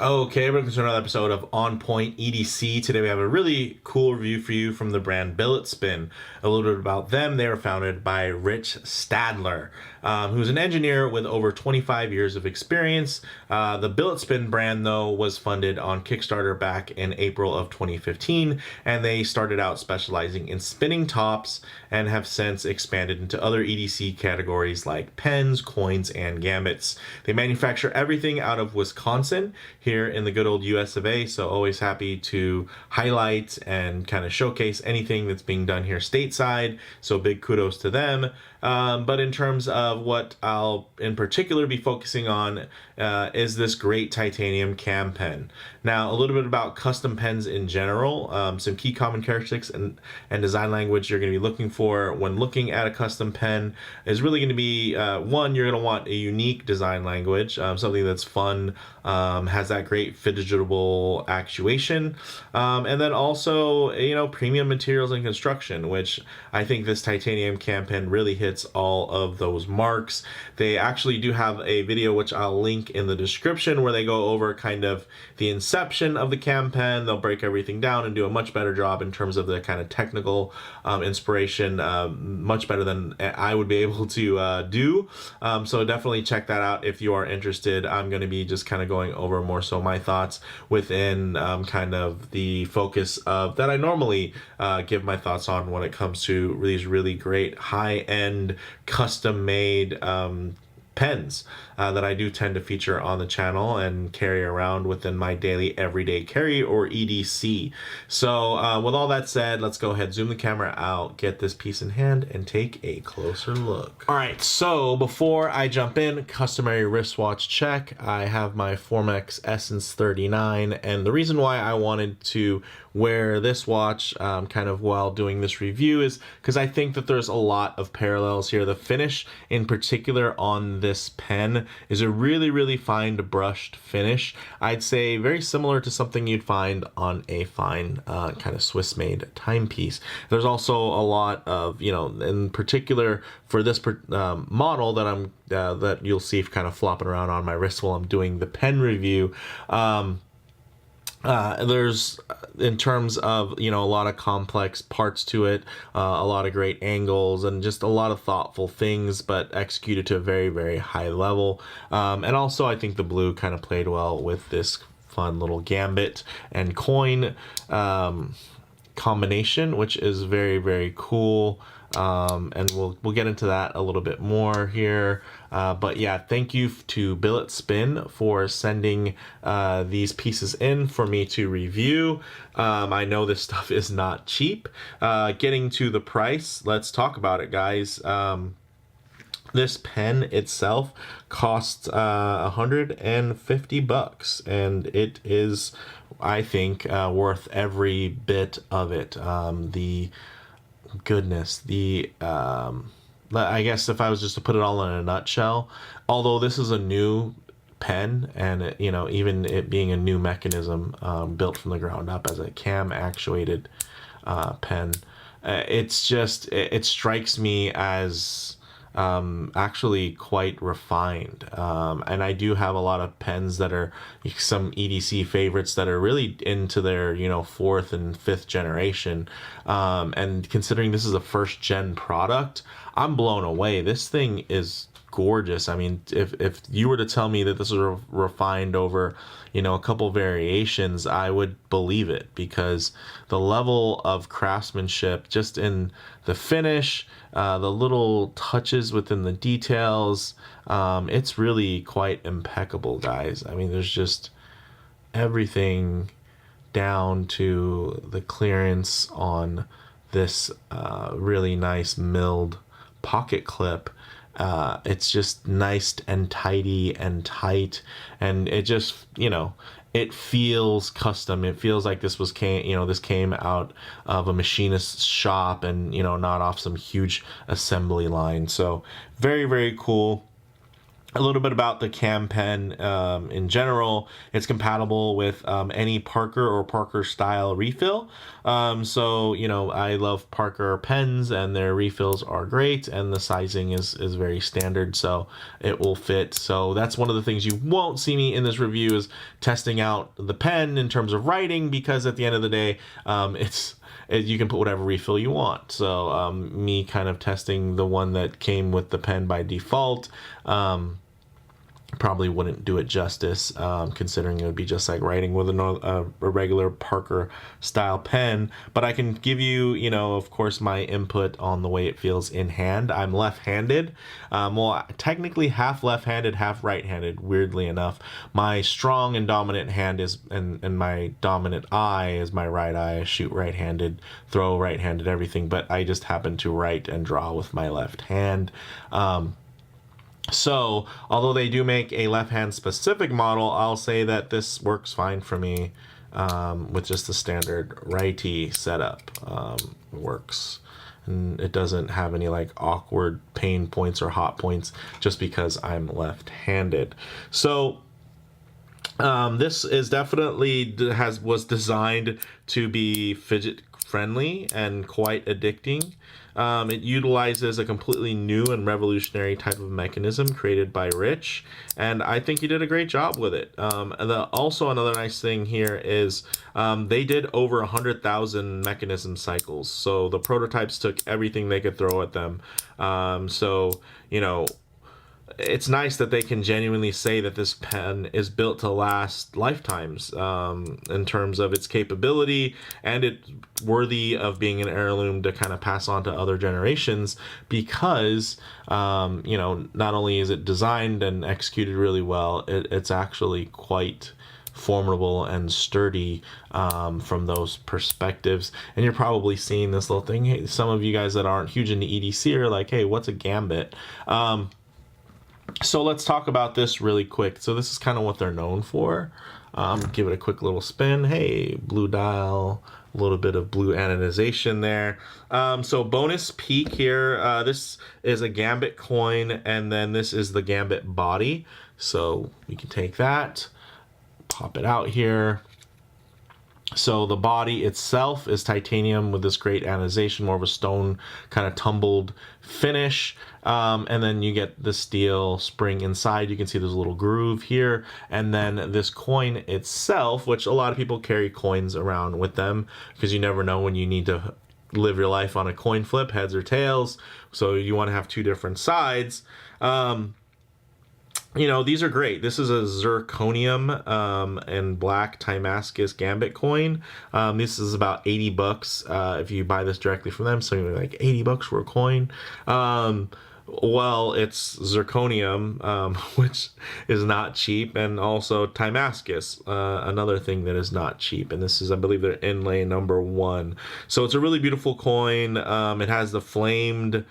Okay, welcome to another episode of On Point EDC. Today we have a really cool review for you from the brand BilletSpin. A little bit about them. They were founded by Rich Stadler, who's an engineer with over 25 years of experience. The BilletSpin brand, though, was funded on Kickstarter back in April of 2015, and they started out specializing in spinning tops and have since expanded into other EDC categories like pens, coins, and gambits. They manufacture everything out of Wisconsin here in the good old US of A, so always happy to highlight and kind of showcase anything that's being done here stateside, so big kudos to them. But in terms of what I'll in particular be focusing on is this great titanium CamPen. Now, a little bit about custom pens in general, some key common characteristics and design language you're going to be looking for when looking at a custom pen is really going to be, one, you're going to want a unique design language, something that's fun, has that great fidgetable actuation, and then also, premium materials and construction, which I think this titanium CamPen really hits all of those marks. They actually do have a video which I'll link in the description where they go over kind of the inception of the CamPen. They'll break everything down and do a much better job in terms of the kind of technical inspiration, much better than I would be able to do. So definitely check that out if you are interested. I'm going to be just kind of going over more so my thoughts within kind of the focus of that I normally give my thoughts on when it comes to these really great high-end custom-made pens that I do tend to feature on the channel and carry around within my daily everyday carry, or EDC. So with all that said, let's go ahead, zoom the camera out, get this piece in hand, and take a closer look. All right, so before I jump in, customary wristwatch check. I have my Formex Essence 39, and the reason why I wanted to wear this watch kind of while doing this review is because I think that there's a lot of parallels here. The finish in particular on this pen is a really fine brushed finish. I'd say very similar to something you'd find on a fine kind of Swiss made timepiece. There's also a lot of, in particular for this model that I'm that you'll see kind of flopping around on my wrist while I'm doing the pen review. There's, in terms of, a lot of complex parts to it, a lot of great angles, and just a lot of thoughtful things, but executed to a very high level. And also, I think the blue kind of played well with this fun little gambit and coin combination, which is very cool. And we'll get into that a little bit more here. But yeah, thank you to BilletSpin for sending these pieces in for me to review. I know this stuff is not cheap. Getting to the price, let's talk about it, guys. This pen itself costs $150, and it is, I think, worth every bit of it. The goodness, I guess if I was just to put it all in a nutshell, although this is a new pen, and even it being a new mechanism built from the ground up as a cam actuated pen, it strikes me as actually quite refined, and I do have a lot of pens that are some EDC favorites that are really into their fourth and fifth generation, and considering this is a first gen product, I'm blown away. This thing is gorgeous. I mean, if you were to tell me that this was refined over a couple variations, I would believe it, because the level of craftsmanship just in the finish, the little touches within the details, it's really quite impeccable, guys. I mean, there's just everything down to the clearance on this really nice milled pocket clip. It's just nice and tidy and tight, and it just, it feels custom. It feels like this came out of a machinist's shop and, not off some huge assembly line. So very cool. A little bit about the CamPen in general. It's compatible with any Parker or Parker style refill. So, you know, I love Parker pens and their refills are great and the sizing is very standard, so it will fit. So that's one of the things you won't see me in this review is testing out the pen in terms of writing, because at the end of the day, you can put whatever refill you want. So me kind of testing the one that came with the pen by default, probably wouldn't do it justice, considering it would be just like writing with a regular Parker style pen. But I can give you, you know, of course, my input on the way it feels in hand. I'm left-handed. Well, technically half left-handed, half right-handed, weirdly enough. My strong and dominant hand is, and my dominant eye is my right eye. I shoot right-handed, throw right-handed, everything, but I just happen to write and draw with my left hand. So, although they do make a left-hand specific model, I'll say that this works fine for me with just the standard righty setup. Works. And it doesn't have any like awkward pain points or hot points just because I'm left-handed. So, this is definitely was designed to be fidget friendly and quite addicting. It utilizes a completely new and revolutionary type of mechanism created by Rich, and I think he did a great job with it. Also, another nice thing here is they did over 100,000 mechanism cycles, so the prototypes took everything they could throw at them. So, you know, it's nice that they can genuinely say that this pen is built to last lifetimes in terms of its capability, and it's worthy of being an heirloom to kind of pass on to other generations, because you know, not only is it designed and executed really well, it's actually quite formidable and sturdy from those perspectives. And you're probably seeing this little thing. Hey, some of you guys that aren't huge into EDC are like, hey, what's a gambit? So let's talk about this really quick. So this is kind of what they're known for. Give it a quick little spin. Hey, blue dial, a little bit of blue anodization there. So bonus peak here. This is a gambit coin, and then this is the gambit body. So we can take that, pop it out here. So the body itself is titanium with this great anodization, more of a stone kind of tumbled finish. And then you get the steel spring inside. You can see there's a little groove here. And then this coin itself, which a lot of people carry coins around with them because you never know when you need to live your life on a coin flip, heads or tails. So you want to have two different sides. You know, these are great. This is a zirconium and black Timascus gambit coin. This is about 80 bucks if you buy this directly from them. So you're like, 80 bucks for a coin? Well, it's zirconium, which is not cheap, and also Timascus, another thing that is not cheap. And this is, I believe, their inlay number 1. So it's a really beautiful coin. It has the flamed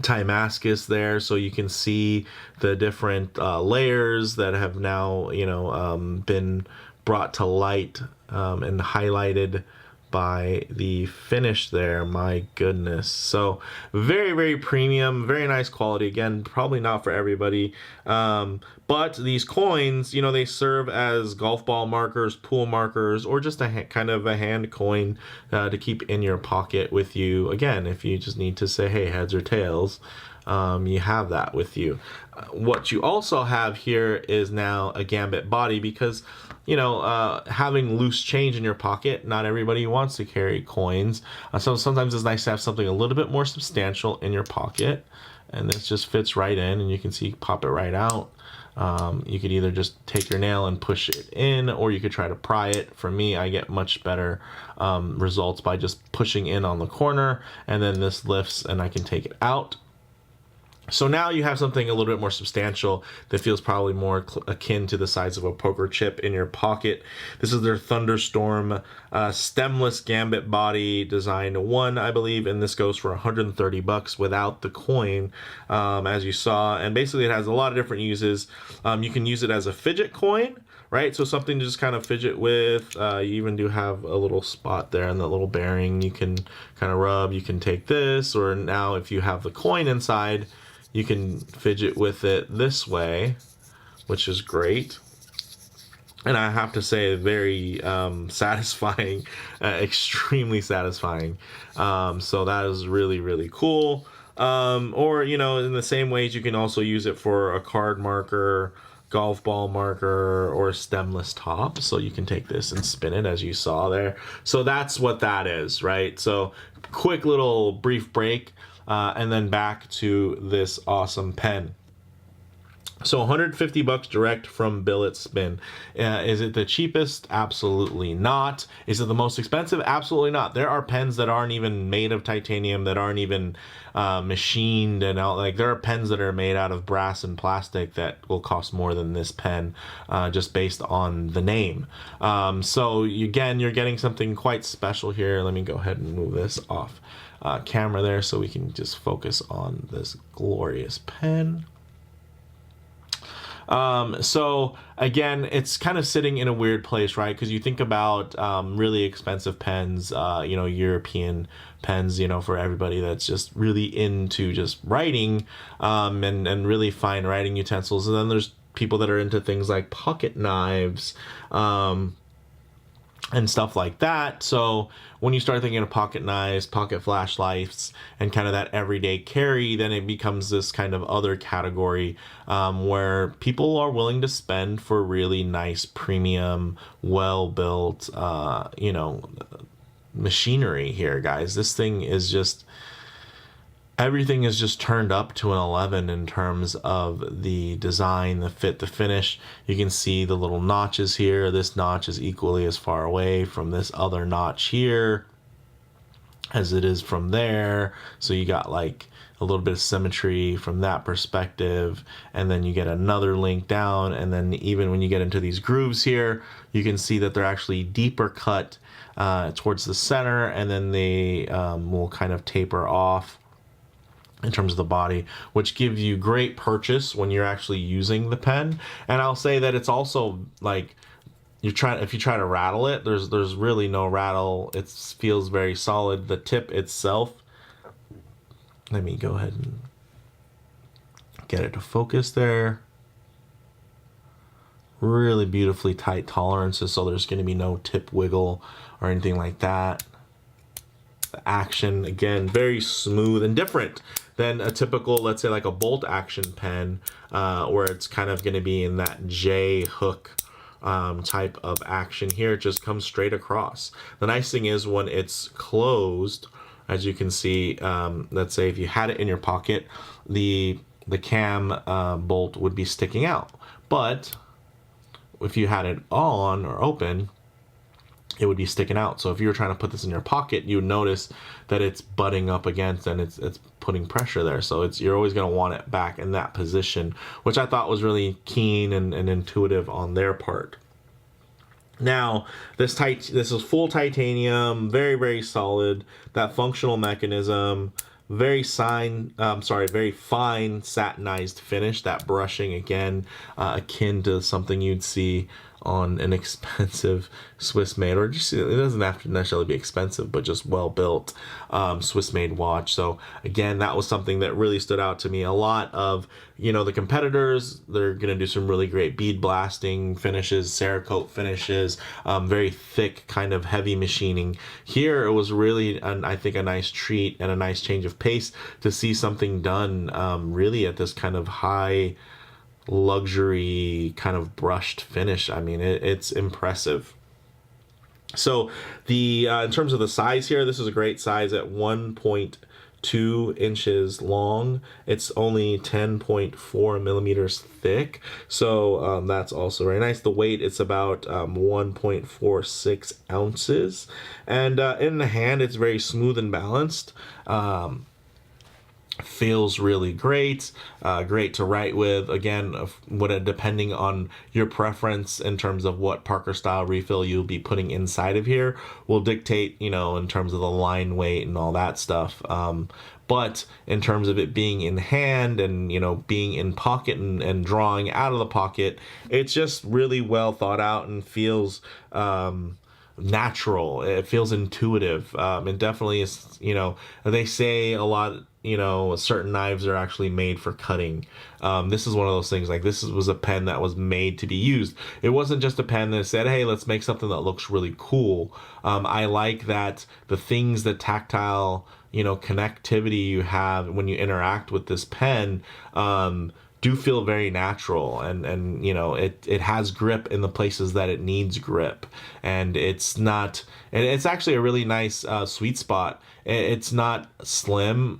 Timascus there, so you can see the different layers that have now, you know, been brought to light and highlighted by the finish there. My goodness. So very, very premium, very nice quality. Again, probably not for everybody, but these coins, you know, they serve as golf ball markers, pool markers, or just a kind of a hand coin to keep in your pocket with you. Again, if you just need to say, hey, heads or tails, you have that with you. What you also have here is now a gambit body, because, you know, having loose change in your pocket, not everybody wants to carry coins. So sometimes it's nice to have something a little bit more substantial in your pocket, and this just fits right in, and you can see, pop it right out. You could either just take your nail and push it in, or you could try to pry it. For me, I get much better results by just pushing in on the corner, and then this lifts and I can take it out. So now you have something a little bit more substantial that feels probably more akin to the size of a poker chip in your pocket. This is their Thunderstorm stemless gambit body, design 1, I believe, and this goes for 130 bucks without the coin, as you saw. And basically it has a lot of different uses. You can use it as a fidget coin, right? So something to just kind of fidget with. You even do have a little spot there and that little bearing you can kind of rub. You can take this, or now if you have the coin inside, you can fidget with it this way, which is great. And I have to say, very satisfying, extremely satisfying. So that is really, really cool. Or, you know, in the same ways, you can also use it for a card marker, golf ball marker, or stemless top. So you can take this and spin it, as you saw there. So that's what that is, right? So quick little brief break, and then back to this awesome pen. So 150 bucks direct from BilletSpin. Is it the cheapest? Absolutely not. Is it the most expensive? Absolutely not. There are pens that aren't even made of titanium, that aren't even machined, and like there are pens that are made out of brass and plastic that will cost more than this pen, just based on the name. So again, you're getting something quite special here. Let me go ahead and move this off camera there so we can just focus on this glorious pen. So again, it's kind of sitting in a weird place, right? Because you think about really expensive pens, you know, European pens, you know, for everybody that's just really into just writing, and really fine writing utensils. And then there's people that are into things like pocket knives, and stuff like that. So when you start thinking of pocket knives, pocket flashlights, and kind of that everyday carry, then it becomes this kind of other category, where people are willing to spend for really nice, premium, well-built, you know, machinery here, guys. This thing is just... everything is just turned up to an 11 in terms of the design, the fit, the finish. You can see the little notches here. This notch is equally as far away from this other notch here as it is from there. So you got like a little bit of symmetry from that perspective, and then you get another link down, and then even when you get into these grooves here, you can see that they're actually deeper cut towards the center, and then they will kind of taper off in terms of the body, which gives you great purchase when you're actually using the pen. And I'll say that it's also like if you try to rattle it, there's really no rattle. It feels very solid. The tip itself, let me go ahead and get it to focus there. Really beautifully tight tolerances, so there's going to be no tip wiggle or anything like that. The action, again, very smooth and different than a typical, let's say like a bolt action pen, where it's kind of going to be in that J hook type of action. Here it just comes straight across. The nice thing is when it's closed, as you can see, let's say if you had it in your pocket, the cam bolt would be sticking out. But if you had it on or open, it would be sticking out. So if you were trying to put this in your pocket, you would notice that it's butting up against, and it's putting pressure there. So you're always going to want it back in that position, which I thought was really keen and intuitive on their part. Now, this is full titanium, very, very solid. That functional mechanism, very fine satinized finish. That brushing, again, akin to something you'd see on an expensive Swiss made, or just, it doesn't have to necessarily be expensive, but just well built Swiss made watch. So again, that was something that really stood out to me. A lot of, you know, the competitors, they're gonna do some really great bead blasting finishes, Cerakote finishes, very thick kind of heavy machining. Here it was really I think a nice treat and a nice change of pace to see something done really at this kind of high luxury kind of brushed finish. I mean, it's impressive. So in terms of the size here, this is a great size at 1.2 inches long. It's only 10.4 millimeters thick. So that's also very nice. The weight, it's about 1.46 ounces. And in the hand, it's very smooth and balanced. Feels really great, great to write with. Again, depending on your preference in terms of what Parker style refill you'll be putting inside of here will dictate, you know, in terms of the line weight and all that stuff. But in terms of it being in hand and, you know, being in pocket and drawing out of the pocket, it's just really well thought out and feels natural. It feels intuitive. It definitely is, you know, they say a lot, you know, certain knives are actually made for cutting. This is one of those things, like was a pen that was made to be used. It wasn't just a pen that said, hey, let's make something that looks really cool. I like that the things, the tactile, you know, connectivity you have when you interact with this pen, do feel very natural, and you know, it has grip in the places that it needs grip, and it's actually a really nice sweet spot. It's not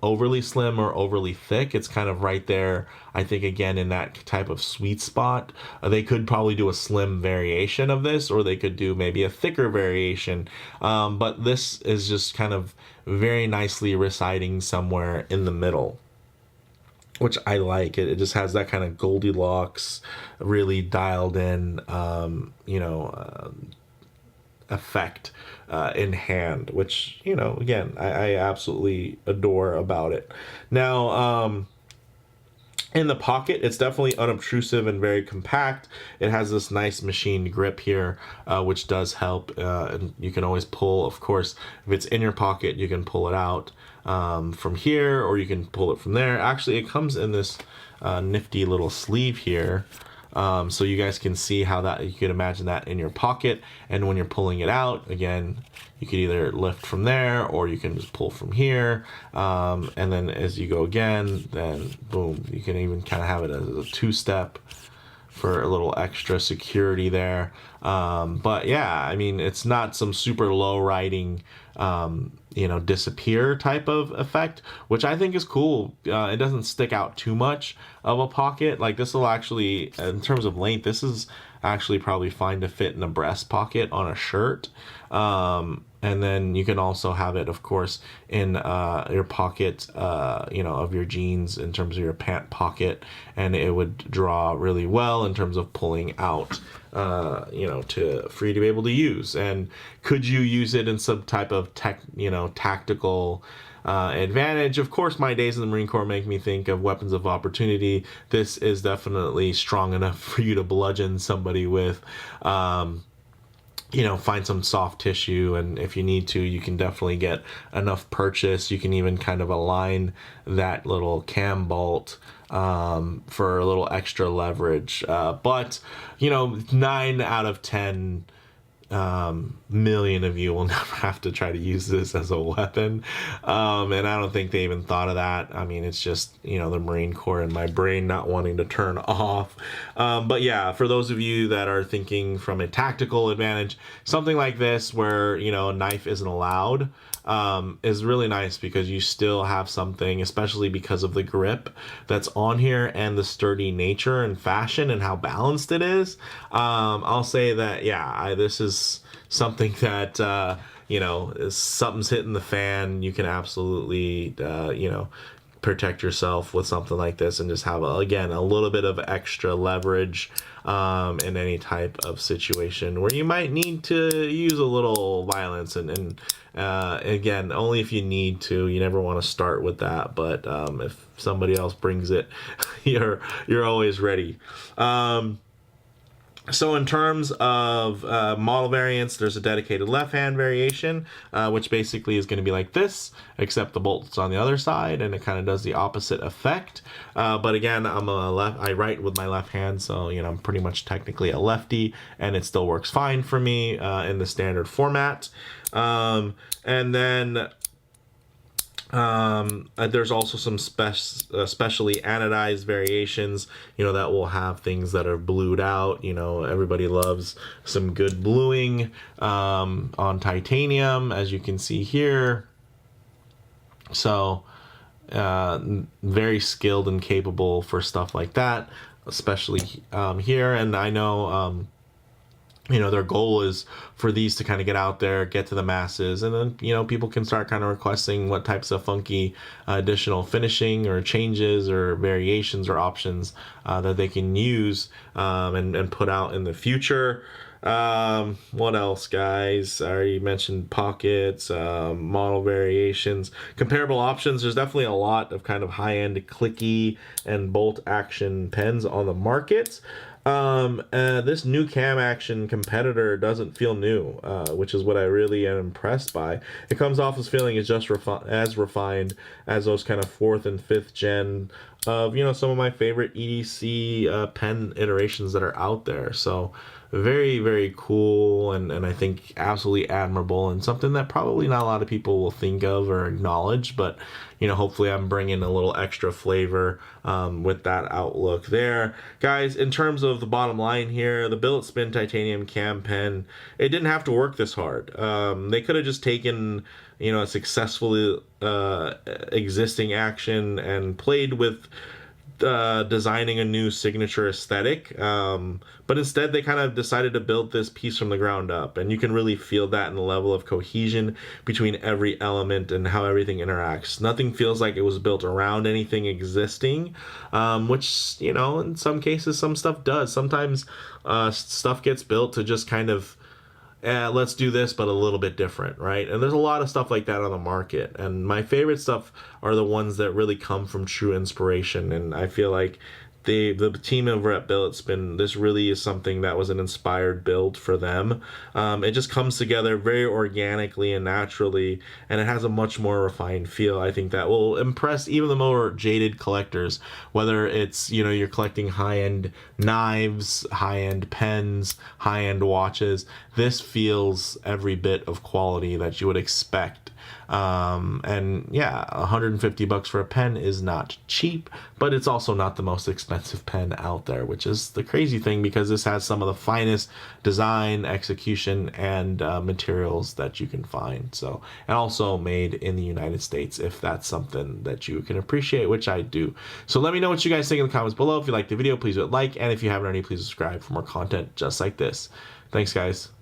overly slim or overly thick. It's kind of right there, I think, again, in that type of sweet spot. They could probably do a slim variation of this, or they could do maybe a thicker variation, but this is just kind of very nicely residing somewhere in the middle, which I like. It just has that kind of Goldilocks, really dialed in, you know, effect in hand, which, you know, again, I absolutely adore about it. Now, in the pocket, it's definitely unobtrusive and very compact. It has this nice machined grip here, which does help. And you can always pull, of course, if it's in your pocket, you can pull it out from here, or you can pull it from there. Actually, it comes in this nifty little sleeve here. So you guys can see how that, you can imagine that in your pocket, and when you're pulling it out, again, you can either lift from there, or you can just pull from here, and then as you go again, then boom, you can even kind of have it as a two-step for a little extra security there. But yeah, I mean, it's not some super low riding, you know, disappear type of effect, which I think is cool. It doesn't stick out too much of a pocket. Like, this will actually, in terms of length, this is actually probably fine to fit in a breast pocket on a shirt. And then you can also have it, of course, in your pocket, you know, of your jeans, in terms of your pant pocket, and it would draw really well in terms of pulling out, you know, for you to be able to use. And could you use it in some type of tactical advantage? Of course, my days in the Marine Corps make me think of weapons of opportunity. This is definitely strong enough for you to bludgeon somebody with. You know, find some soft tissue, and if you need to, you can definitely get enough purchase. You can even kind of align that little cam bolt for a little extra leverage. But, you know, 9 out of 10 million of you will never have to try to use this as a weapon, and I don't think they even thought of that. I mean, it's just, you know, the Marine Corps and my brain not wanting to turn off. But yeah, for those of you that are thinking from a tactical advantage, something like this, where, you know, a knife isn't allowed, is really nice, because you still have something, especially because of the grip that's on here and the sturdy nature and fashion and how balanced it is. I'll say that, yeah, this is something that, you know, something's hitting the fan, you can absolutely, you know, protect yourself with something like this, and just have, again, a little bit of extra leverage in any type of situation where you might need to use a little violence, and again, only if you need to. You never want to start with that, but if somebody else brings it, you're always ready. So in terms of model variants, there's a dedicated left-hand variation, which basically is going to be like this, except the bolt's on the other side, and it kind of does the opposite effect. But again, I write with my left hand, so, you know, I'm pretty much technically a lefty, and it still works fine for me in the standard format. And then there's also some specially anodized variations, you know, that will have things that are blued out. You know, everybody loves some good bluing on titanium, as you can see here. So very skilled and capable for stuff like that, especially here. And I know you know, their goal is for these to kind of get out there, get to the masses, and then, you know, people can start kind of requesting what types of funky additional finishing or changes or variations or options that they can use and put out in the future. What else, guys? I already mentioned pockets, model variations, comparable options. There's definitely a lot of kind of high-end clicky and bolt action pens on the market. This new cam action competitor doesn't feel new, which is what I really am impressed by. It comes off as feeling is just as refined as those kind of 4th and 5th gen of, some of my favorite EDC pen iterations that are out there. So very, very cool, and I think absolutely admirable, and something that probably not a lot of people will think of or acknowledge, but hopefully I'm bringing a little extra flavor with that outlook there. Guys, in terms of the bottom line here, the BilletSpin titanium cam pen, it didn't have to work this hard. They could have just taken a successfully existing action and played with designing a new signature aesthetic, but instead they kind of decided to build this piece from the ground up, and you can really feel that in the level of cohesion between every element and how everything interacts. Nothing feels like it was built around anything existing, which in some cases some stuff does. Sometimes stuff gets built to just kind of let's do this but a little bit different, right? And there's a lot of stuff like that on the market, and my favorite stuff are the ones that really come from true inspiration. And I feel like the team over at BilletSpin, this really is something that was an inspired build for them. It just comes together very organically and naturally, and it has a much more refined feel. I think that will impress even the more jaded collectors, whether it's you're collecting high-end knives, high-end pens, high-end watches. This feels every bit of quality that you would expect. And yeah, $150 for a pen is not cheap, but it's also not the most expensive pen out there, which is the crazy thing, because this has some of the finest design, execution, and materials that you can find. So, and also made in the United States, if that's something that you can appreciate, which I do. So let me know what you guys think in the comments below. If you liked the video, please hit like, and if you haven't already, please subscribe for more content just like this. Thanks, guys.